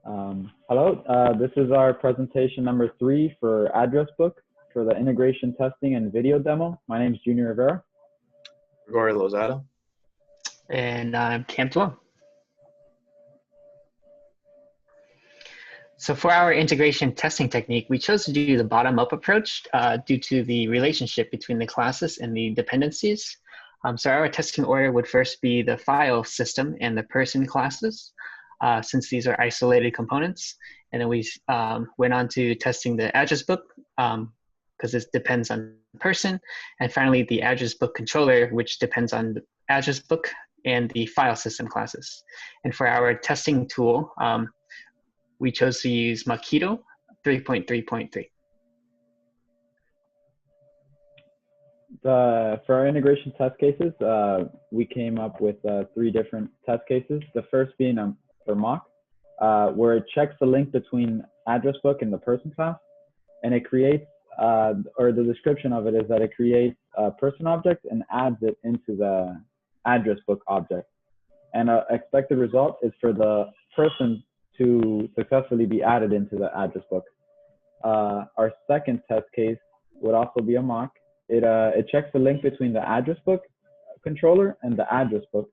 Hello, this is our presentation number 3 for Address Book for the integration testing and video demo. My name is Junior Rivera. Gregorio Lozada. And I'm Cam Tuong. So for our integration testing technique, we chose to do the bottom-up approach due to the relationship between the classes and the dependencies. So our testing order would first be the file system and the person classes, since these are isolated components. And then we went on to testing the address book, because this depends on the person. And finally, the address book controller, which depends on the address book and the file system classes. And for our testing tool, we chose to use Mockito 3.3.3. For our integration test cases, we came up with 3 different test cases. The first being for mock, where it checks the link between address book and the person class, and it creates, or the description of it is that it creates a person object and adds it into the address book object. And an expected result is for the person to successfully be added into the address book. Our second test case would also be a mock. It checks the link between the address book controller and the address book.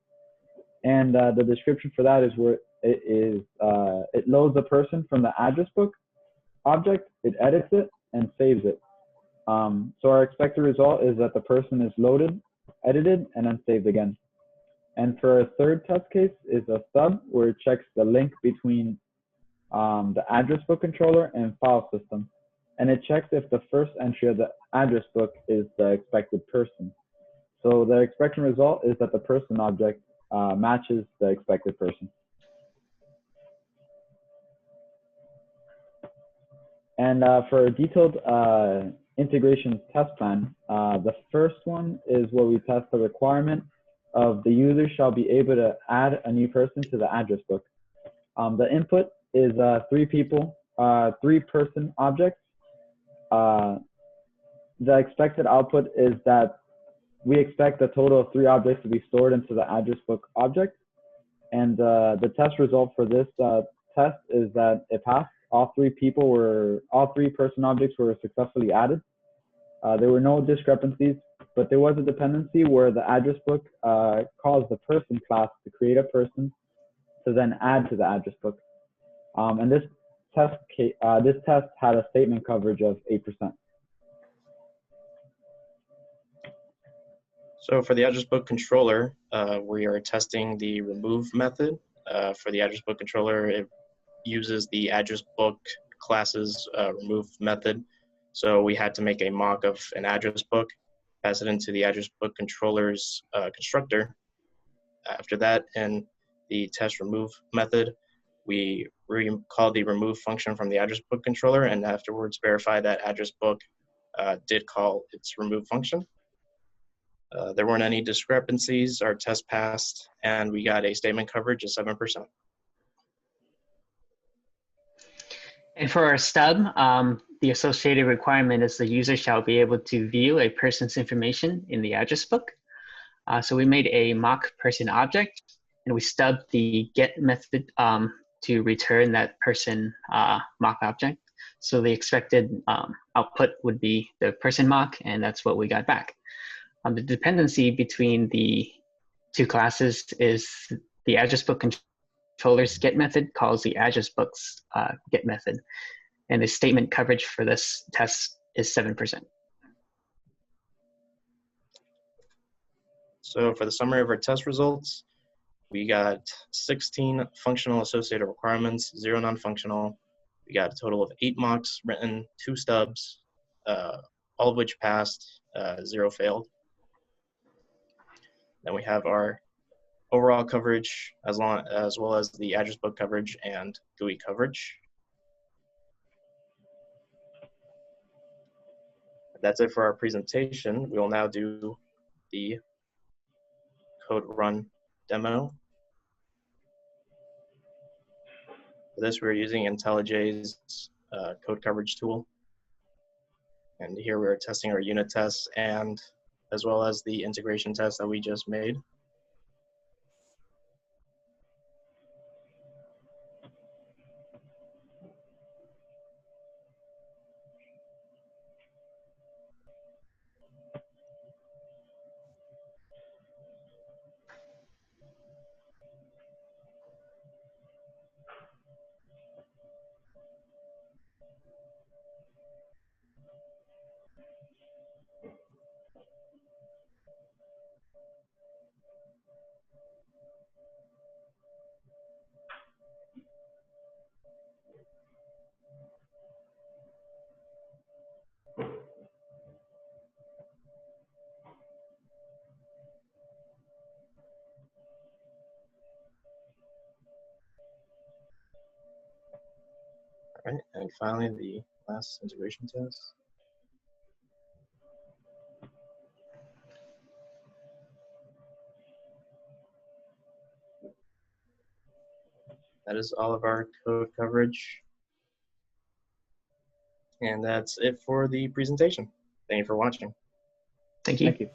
And the description for that is where it loads the person from the address book object, it edits it, and saves it. So our expected result is that the person is loaded, edited, and then saved again. And for a third test case is a stub, where it checks the link between the address book controller and file system. And it checks if the first entry of the address book is the expected person. So the expected result is that the person object matches the expected person. And for a detailed integration test plan, the first one is where we test the requirement of the user shall be able to add a new person to the address book. The input is 3 people, 3 person objects. The expected output is that we expect a total of 3 objects to be stored into the address book object. And the test result for this test is that it passed. All 3 person objects were successfully added. There were no discrepancies, but there was a dependency where the address book calls the person class to create a person to then add to the address book. And this test had a statement coverage of 8%. So for the address book controller, we are testing the remove method. For the address book controller, it uses the address book class's remove method. So we had to make a mock of an address book, pass it into the address book controller's constructor. After that, in the test remove method, we called the remove function from the address book controller, and afterwards verify that address book did call its remove function. There weren't any discrepancies. Our test passed, and we got a statement coverage of 7%. And for our stub, the associated requirement is the user shall be able to view a person's information in the address book. So we made a mock person object, and we stubbed the get method to return that person mock object. So the expected output would be the person mock, and that's what we got back. The dependency between the 2 classes is the address book controller's get method calls the address book's get method. And the statement coverage for this test is 7%. So for the summary of our test results, we got 16 functional associated requirements, 0 non-functional. We got a total of 8 mocks written, 2 stubs, all of which passed, 0 failed. Then we have our overall coverage as well as the address book coverage and GUI coverage. That's it for our presentation. We will now do the code run demo. For this, we're using IntelliJ's code coverage tool. And here we're testing our unit tests and as well as the integration test that we just made. All right, and finally, the last integration test. That is all of our code coverage. And that's it for the presentation. Thank you for watching. Thank you. Thank you.